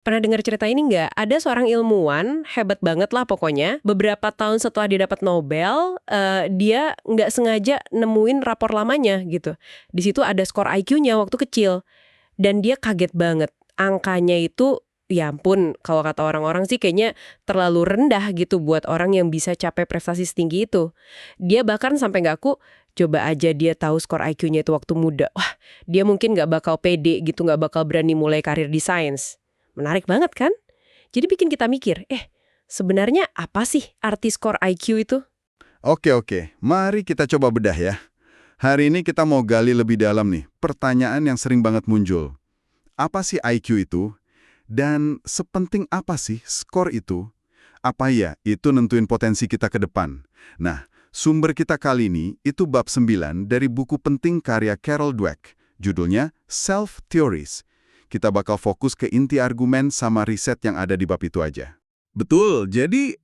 Pernah dengar cerita ini nggak? Ada seorang ilmuwan, hebat banget lah pokoknya. Beberapa tahun setelah dia dapat Nobel, dia nggak sengaja nemuin rapor lamanya gitu. Di situ ada skor IQ-nya waktu kecil. Dan dia kaget banget. Angkanya itu, ya ampun, kalau kata orang-orang sih kayaknya terlalu rendah gitu buat orang yang bisa capai prestasi setinggi itu. Dia bahkan sampai ngaku, coba aja dia tahu skor IQ-nya itu waktu muda. Wah, dia mungkin nggak bakal pede gitu, nggak bakal berani mulai karir di sains. Menarik banget kan? Jadi bikin kita mikir, sebenarnya apa sih arti skor IQ itu? Oke, mari kita coba bedah ya. Hari ini kita mau gali lebih dalam nih, pertanyaan yang sering banget muncul. Apa sih IQ itu? Dan sepenting apa sih skor itu? Apa ya itu nentuin potensi kita ke depan? Nah, sumber kita kali ini itu bab 9 dari buku penting karya Carol Dweck. Judulnya Self Theories. Kita bakal fokus ke inti argumen sama riset yang ada di bab itu aja. Betul, jadi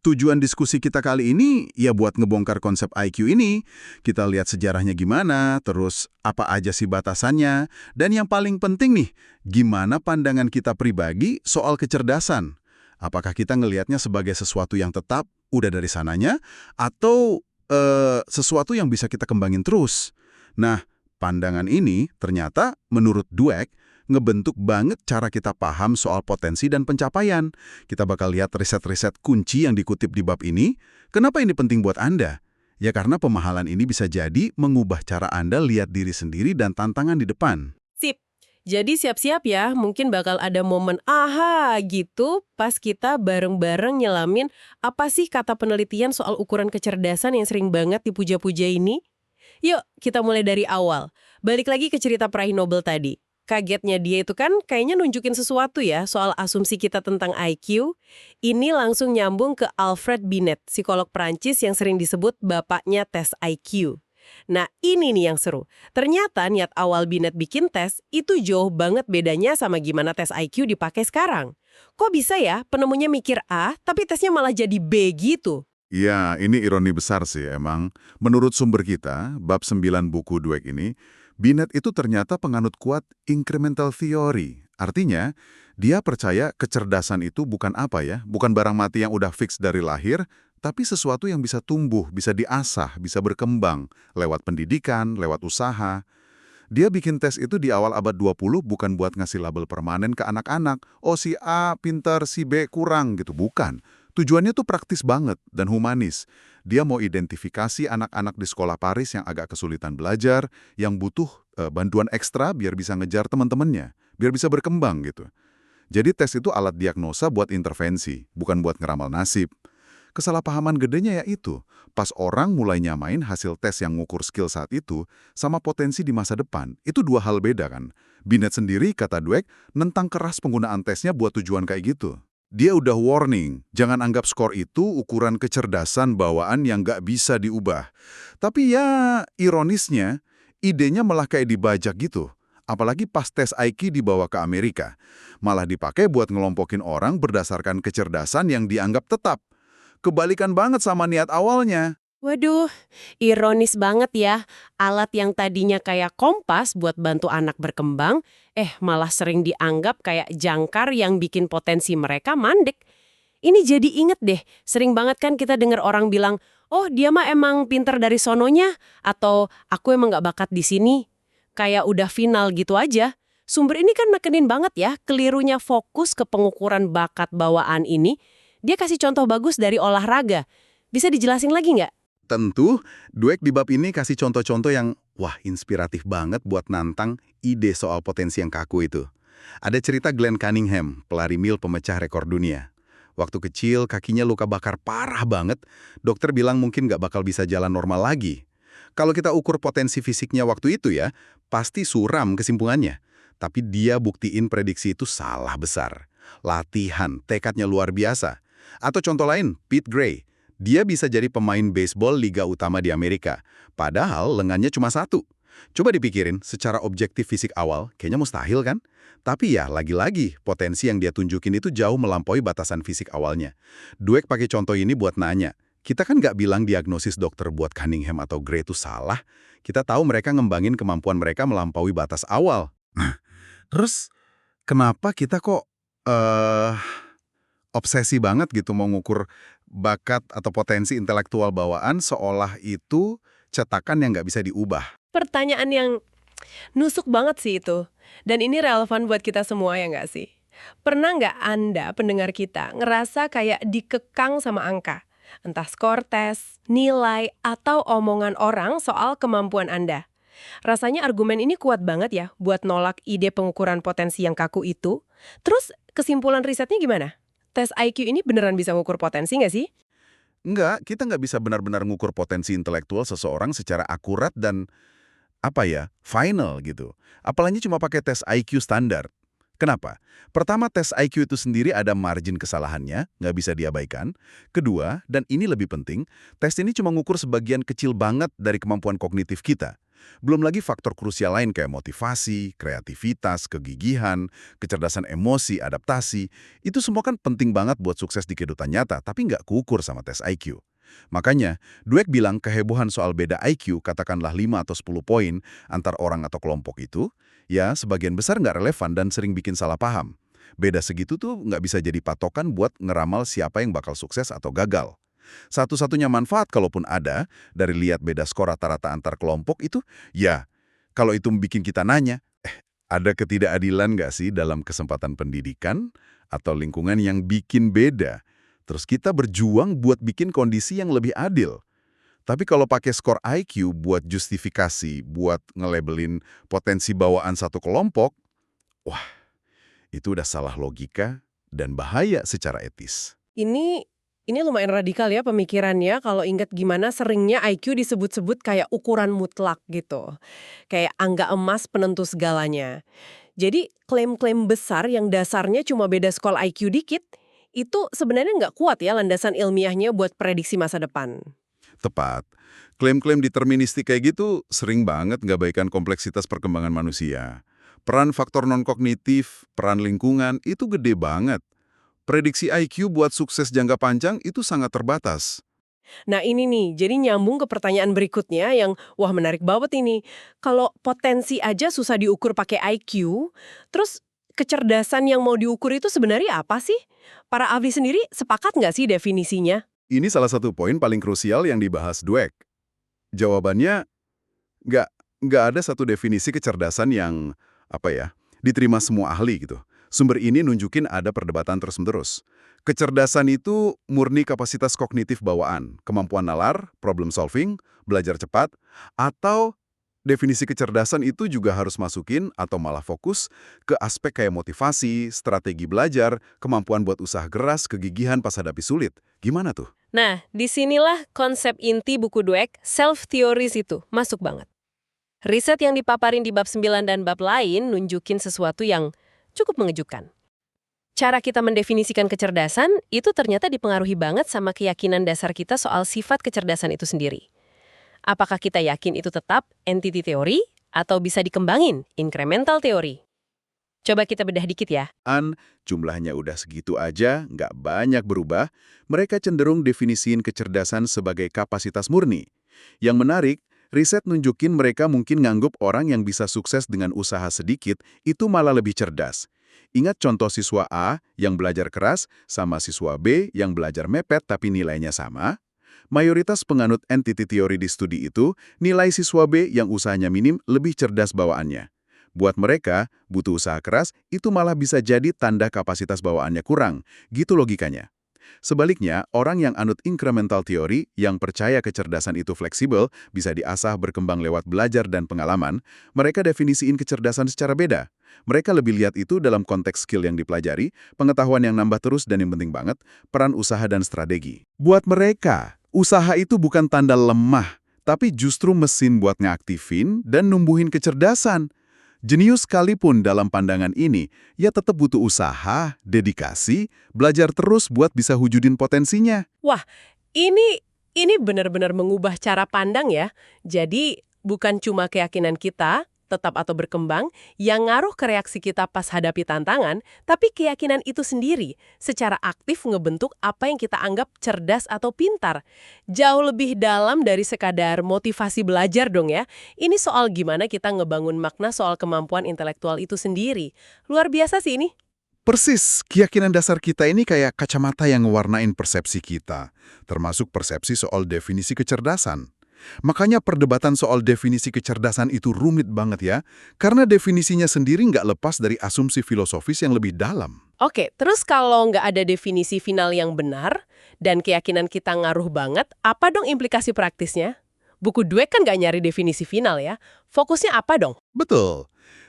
tujuan diskusi kita kali ini ya buat ngebongkar konsep IQ ini. Kita lihat sejarahnya gimana, terus apa aja sih batasannya, dan yang paling penting nih, gimana pandangan kita pribadi soal kecerdasan. Apakah kita ngelihatnya sebagai sesuatu yang tetap, udah dari sananya, atau sesuatu yang bisa kita kembangin terus? Nah, pandangan ini ternyata menurut Dweck ngebentuk banget cara kita paham soal potensi dan pencapaian. Kita bakal lihat riset-riset kunci yang dikutip di bab ini. Kenapa ini penting buat Anda? Ya karena pemahaman ini bisa jadi mengubah cara Anda lihat diri sendiri dan tantangan di depan. Sip. Jadi siap-siap ya, mungkin bakal ada momen aha gitu pas kita bareng-bareng nyelamin apa sih kata penelitian soal ukuran kecerdasan yang sering banget dipuja-puja ini. Yuk, kita mulai dari awal. Balik lagi ke cerita peraih Nobel tadi. Kagetnya dia itu kan kayaknya nunjukin sesuatu ya soal asumsi kita tentang IQ. Ini langsung nyambung ke Alfred Binet, psikolog Prancis yang sering disebut bapaknya tes IQ. Nah, ini nih yang seru. Ternyata niat awal Binet bikin tes itu jauh banget bedanya sama gimana tes IQ dipakai sekarang. Kok bisa ya penemunya mikir A, tapi tesnya malah jadi B gitu? Ya, ini ironi besar sih emang. Menurut sumber kita, bab 9 buku Dweck ini, Binet itu ternyata penganut kuat incremental theory. Artinya, dia percaya kecerdasan itu bukan apa ya, bukan barang mati yang udah fix dari lahir, tapi sesuatu yang bisa tumbuh, bisa diasah, bisa berkembang, lewat pendidikan, lewat usaha. Dia bikin tes itu di awal abad 20 bukan buat ngasih label permanen ke anak-anak. Oh si A pinter, si B kurang gitu, bukan. Tujuannya tuh praktis banget dan humanis. Dia mau identifikasi anak-anak di sekolah Paris yang agak kesulitan belajar, yang butuh bantuan ekstra biar bisa ngejar teman-temannya, biar bisa berkembang gitu. Jadi tes itu alat diagnosa buat intervensi, bukan buat ngeramal nasib. Kesalahpahaman gedenya ya itu, pas orang mulai nyamain hasil tes yang ngukur skill saat itu sama potensi di masa depan, itu dua hal beda kan. Binet sendiri, kata Dweck, nentang keras penggunaan tesnya buat tujuan kayak gitu. Dia udah warning, jangan anggap skor itu ukuran kecerdasan bawaan yang nggak bisa diubah. Tapi ya, ironisnya, idenya malah kayak dibajak gitu. Apalagi pas tes IQ dibawa ke Amerika. Malah dipakai buat ngelompokin orang berdasarkan kecerdasan yang dianggap tetap. Kebalikan banget sama niat awalnya. Waduh, ironis banget ya. Alat yang tadinya kayak kompas buat bantu anak berkembang, malah sering dianggap kayak jangkar yang bikin potensi mereka mandek. Ini jadi inget deh, sering banget kan kita dengar orang bilang, oh dia mah emang pinter dari sononya, atau aku emang gak bakat di sini. Kayak udah final gitu aja. Sumber ini kan nekenin banget ya, kelirunya fokus ke pengukuran bakat bawaan ini. Dia kasih contoh bagus dari olahraga. Bisa dijelasin lagi nggak? Tentu, Dweck di bab ini kasih contoh-contoh yang, wah, inspiratif banget buat nantang ide soal potensi yang kaku itu. Ada cerita Glenn Cunningham, pelari mil pemecah rekor dunia. Waktu kecil, kakinya luka bakar parah banget, dokter bilang mungkin nggak bakal bisa jalan normal lagi. Kalau kita ukur potensi fisiknya waktu itu ya, pasti suram kesimpulannya. Tapi dia buktiin prediksi itu salah besar. Latihan, tekadnya luar biasa. Atau contoh lain, Pete Gray. Dia bisa jadi pemain baseball liga utama di Amerika. Padahal lengannya cuma satu. Coba dipikirin, secara objektif fisik awal, kayaknya mustahil kan? Tapi ya, lagi-lagi, potensi yang dia tunjukin itu jauh melampaui batasan fisik awalnya. Dweck pakai contoh ini buat nanya, kita kan nggak bilang diagnosis dokter buat Cunningham atau Gray itu salah. Kita tahu mereka ngembangin kemampuan mereka melampaui batas awal. Terus, kenapa kita kok eh obsesi banget gitu mau ngukur bakat atau potensi intelektual bawaan seolah itu cetakan yang nggak bisa diubah? Pertanyaan yang nusuk banget sih itu. Dan ini relevan buat kita semua ya nggak sih? Pernah nggak Anda, pendengar kita, ngerasa kayak dikekang sama angka? Entah skor tes, nilai, atau omongan orang soal kemampuan Anda. Rasanya argumen ini kuat banget ya buat nolak ide pengukuran potensi yang kaku itu. Terus kesimpulan risetnya gimana? Tes IQ ini beneran bisa ngukur potensi nggak sih? Enggak, kita nggak bisa benar-benar ngukur potensi intelektual seseorang secara akurat dan apa ya, final gitu. Apalagi cuma pakai tes IQ standar. Kenapa? Pertama, tes IQ itu sendiri ada margin kesalahannya, nggak bisa diabaikan. Kedua, dan ini lebih penting, tes ini cuma ngukur sebagian kecil banget dari kemampuan kognitif kita. Belum lagi faktor krusial lain kayak motivasi, kreativitas, kegigihan, kecerdasan emosi, adaptasi. Itu semua kan penting banget buat sukses di kehidupan nyata, tapi nggak keukur sama tes IQ. Makanya, Dweck bilang kehebohan soal beda IQ, katakanlah 5 atau 10 poin antar orang atau kelompok itu, ya sebagian besar nggak relevan dan sering bikin salah paham. Beda segitu tuh nggak bisa jadi patokan buat ngeramal siapa yang bakal sukses atau gagal. Satu-satunya manfaat kalaupun ada, dari lihat beda skor rata-rata antar kelompok itu, ya kalau itu bikin kita nanya, ada ketidakadilan nggak sih dalam kesempatan pendidikan atau lingkungan yang bikin beda? Terus kita berjuang buat bikin kondisi yang lebih adil. Tapi kalau pakai skor IQ buat justifikasi, buat nge-labelin potensi bawaan satu kelompok, wah, itu udah salah logika dan bahaya secara etis. Ini ini lumayan radikal ya pemikirannya kalau ingat gimana seringnya IQ disebut-sebut kayak ukuran mutlak gitu. Kayak angka emas penentu segalanya. Jadi klaim-klaim besar yang dasarnya cuma beda skor IQ dikit, itu sebenarnya nggak kuat ya landasan ilmiahnya buat prediksi masa depan. Tepat. Klaim-klaim deterministik kayak gitu sering banget ngabaikan kompleksitas perkembangan manusia. Peran faktor non-kognitif, peran lingkungan, itu gede banget. Prediksi IQ buat sukses jangka panjang itu sangat terbatas. Nah ini nih, jadi nyambung ke pertanyaan berikutnya yang wah menarik banget ini. Kalau potensi aja susah diukur pakai IQ, terus kecerdasan yang mau diukur itu sebenarnya apa sih? Para ahli sendiri sepakat nggak sih definisinya? Ini salah satu poin paling krusial yang dibahas Dweck. Jawabannya, nggak, nggak ada satu definisi kecerdasan yang, diterima semua ahli gitu. Sumber ini nunjukin ada perdebatan terus-menerus. Kecerdasan itu murni kapasitas kognitif bawaan, kemampuan nalar, problem solving, belajar cepat, atau definisi kecerdasan itu juga harus masukin atau malah fokus ke aspek kayak motivasi, strategi belajar, kemampuan buat usaha keras, kegigihan pas hadapi sulit. Gimana tuh? Nah, disinilah konsep inti buku Dweck, self-theories itu, masuk banget. Riset yang dipaparin di bab 9 dan bab lain nunjukin sesuatu yang cukup mengejutkan. Cara kita mendefinisikan kecerdasan itu ternyata dipengaruhi banget sama keyakinan dasar kita soal sifat kecerdasan itu sendiri. Apakah kita yakin itu tetap entity teori atau bisa dikembangin incremental teori? Coba kita bedah dikit ya. Jumlahnya udah segitu aja, nggak banyak berubah, mereka cenderung definisiin kecerdasan sebagai kapasitas murni. Yang menarik, riset nunjukin mereka mungkin nganggep orang yang bisa sukses dengan usaha sedikit itu malah lebih cerdas. Ingat contoh siswa A yang belajar keras sama siswa B yang belajar mepet tapi nilainya sama? Mayoritas penganut entity teori di studi itu, nilai siswa B yang usahanya minim lebih cerdas bawaannya. Buat mereka, butuh usaha keras itu malah bisa jadi tanda kapasitas bawaannya kurang. Gitu logikanya. Sebaliknya, orang yang anut incremental teori, yang percaya kecerdasan itu fleksibel, bisa diasah berkembang lewat belajar dan pengalaman, mereka definisiin kecerdasan secara beda. Mereka lebih lihat itu dalam konteks skill yang dipelajari, pengetahuan yang nambah terus dan yang penting banget, peran usaha dan strategi. Buat mereka, usaha itu bukan tanda lemah, tapi justru mesin buat ngaktifin dan numbuhin kecerdasan. Jenius sekalipun dalam pandangan ini, ya tetap butuh usaha, dedikasi, belajar terus buat bisa wujudin potensinya. Wah, ini benar-benar mengubah cara pandang ya. Jadi bukan cuma keyakinan kita, tetap atau berkembang, yang ngaruh ke reaksi kita pas hadapi tantangan, tapi keyakinan itu sendiri secara aktif ngebentuk apa yang kita anggap cerdas atau pintar. Jauh lebih dalam dari sekadar motivasi belajar dong ya. Ini soal gimana kita ngebangun makna soal kemampuan intelektual itu sendiri. Luar biasa sih ini. Persis, keyakinan dasar kita ini kayak kacamata yang ngewarnain persepsi kita, termasuk persepsi soal definisi kecerdasan. Makanya perdebatan soal definisi kecerdasan itu rumit banget ya, karena definisinya sendiri nggak lepas dari asumsi filosofis yang lebih dalam. Oke, terus kalau nggak ada definisi final yang benar, dan keyakinan kita ngaruh banget, apa dong implikasi praktisnya? Buku Dweck kan nggak nyari definisi final ya. Fokusnya apa dong? Betul.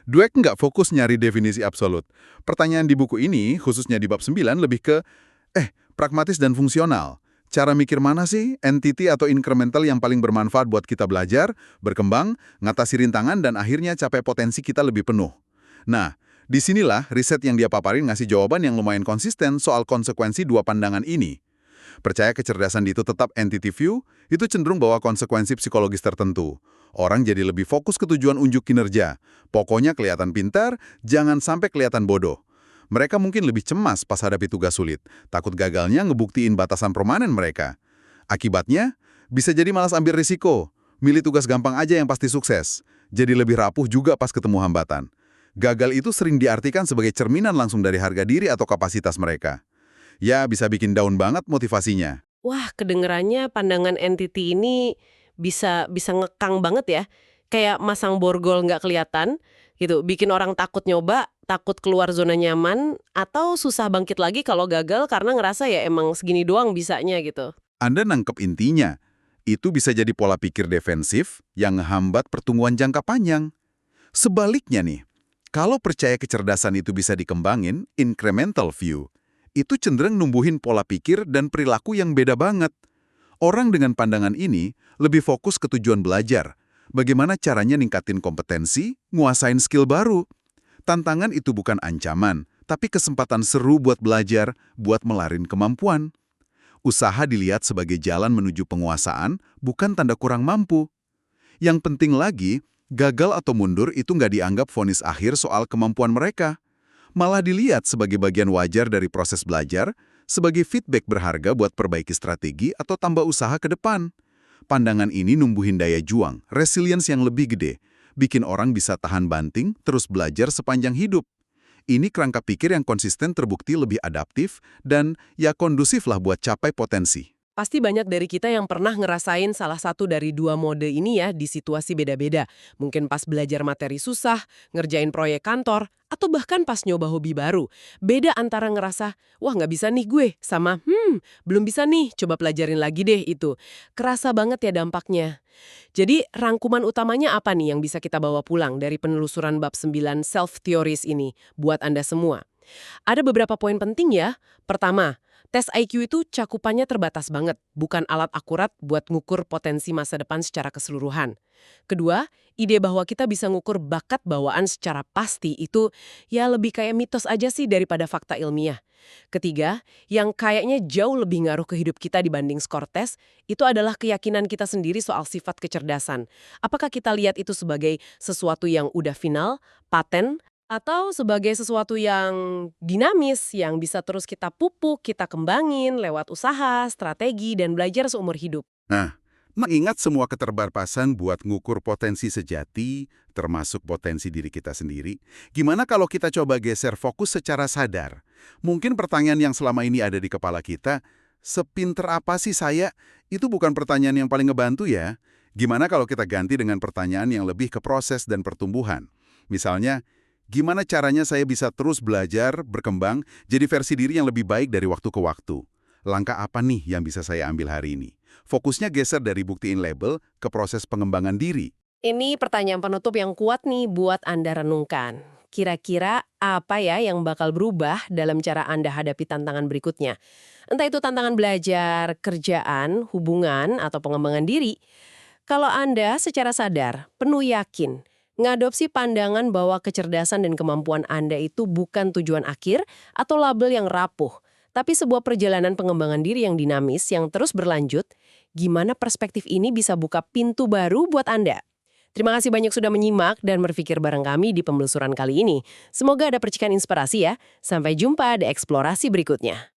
Dweck nggak fokus nyari definisi absolut. Pertanyaan di buku ini, khususnya di bab 9, lebih ke, pragmatis dan fungsional. Cara mikir mana sih entity atau incremental yang paling bermanfaat buat kita belajar, berkembang, ngatasi rintangan, dan akhirnya capai potensi kita lebih penuh. Nah, disinilah riset yang dia paparin ngasih jawaban yang lumayan konsisten soal konsekuensi dua pandangan ini. Percaya kecerdasan itu tetap entity view, itu cenderung bawa konsekuensi psikologis tertentu. Orang jadi lebih fokus ke tujuan unjuk kinerja. Pokoknya kelihatan pintar, jangan sampai kelihatan bodoh. Mereka mungkin lebih cemas pas hadapi tugas sulit, takut gagalnya ngebuktiin batasan permanen mereka. Akibatnya, bisa jadi malas ambil risiko, milih tugas gampang aja yang pasti sukses. Jadi lebih rapuh juga pas ketemu hambatan. Gagal itu sering diartikan sebagai cerminan langsung dari harga diri atau kapasitas mereka. Ya, bisa bikin down banget motivasinya. Wah, kedengerannya pandangan entity ini bisa ngekang banget ya. Kayak masang borgol nggak kelihatan, gitu. Bikin orang takut nyoba, takut keluar zona nyaman, atau susah bangkit lagi kalau gagal karena ngerasa ya emang segini doang bisanya gitu. Anda nangkep intinya. Itu bisa jadi pola pikir defensif yang ngehambat pertumbuhan jangka panjang. Sebaliknya nih, kalau percaya kecerdasan itu bisa dikembangin, incremental view, itu cenderung numbuhin pola pikir dan perilaku yang beda banget. Orang dengan pandangan ini lebih fokus ke tujuan belajar, bagaimana caranya ningkatin kompetensi, nguasain skill baru. Tantangan itu bukan ancaman, tapi kesempatan seru buat belajar, buat melarin kemampuan. Usaha dilihat sebagai jalan menuju penguasaan, bukan tanda kurang mampu. Yang penting lagi, gagal atau mundur itu nggak dianggap vonis akhir soal kemampuan mereka. Malah dilihat sebagai bagian wajar dari proses belajar, sebagai feedback berharga buat perbaiki strategi atau tambah usaha ke depan. Pandangan ini numbuhin daya juang, resilience yang lebih gede, bikin orang bisa tahan banting, terus belajar sepanjang hidup. Ini kerangka pikir yang konsisten terbukti lebih adaptif dan ya kondusif lah buat capai potensi. Pasti banyak dari kita yang pernah ngerasain salah satu dari dua mode ini ya di situasi beda-beda. Mungkin pas belajar materi susah, ngerjain proyek kantor, atau bahkan pas nyoba hobi baru. Beda antara ngerasa, wah nggak bisa nih gue, sama belum bisa nih, coba pelajarin lagi deh itu. Kerasa banget ya dampaknya. Jadi rangkuman utamanya apa nih yang bisa kita bawa pulang dari penelusuran bab 9 self-theories ini buat Anda semua? Ada beberapa poin penting ya. Pertama, tes IQ itu cakupannya terbatas banget, bukan alat akurat buat ngukur potensi masa depan secara keseluruhan. Kedua, ide bahwa kita bisa ngukur bakat bawaan secara pasti itu ya lebih kayak mitos aja sih daripada fakta ilmiah. Ketiga, yang kayaknya jauh lebih ngaruh ke hidup kita dibanding skor tes, itu adalah keyakinan kita sendiri soal sifat kecerdasan. Apakah kita lihat itu sebagai sesuatu yang udah final, paten, atau sebagai sesuatu yang dinamis, yang bisa terus kita pupuk, kita kembangin lewat usaha, strategi, dan belajar seumur hidup. Nah, mengingat semua keterbatasan buat ngukur potensi sejati, termasuk potensi diri kita sendiri, gimana kalau kita coba geser fokus secara sadar? Mungkin pertanyaan yang selama ini ada di kepala kita, sepinter apa sih saya? Itu bukan pertanyaan yang paling ngebantu ya. Gimana kalau kita ganti dengan pertanyaan yang lebih ke proses dan pertumbuhan? Misalnya, gimana caranya saya bisa terus belajar, berkembang, jadi versi diri yang lebih baik dari waktu ke waktu? Langkah apa nih yang bisa saya ambil hari ini? Fokusnya geser dari buktiin label ke proses pengembangan diri. Ini pertanyaan penutup yang kuat nih buat Anda renungkan. Kira-kira apa ya yang bakal berubah dalam cara Anda hadapi tantangan berikutnya? Entah itu tantangan belajar, kerjaan, hubungan, atau pengembangan diri. Kalau Anda secara sadar, penuh yakin, ngadopsi pandangan bahwa kecerdasan dan kemampuan Anda itu bukan tujuan akhir atau label yang rapuh, tapi sebuah perjalanan pengembangan diri yang dinamis yang terus berlanjut, gimana perspektif ini bisa buka pintu baru buat Anda? Terima kasih banyak sudah menyimak dan berpikir bareng kami di penelusuran kali ini. Semoga ada percikan inspirasi ya. Sampai jumpa di eksplorasi berikutnya.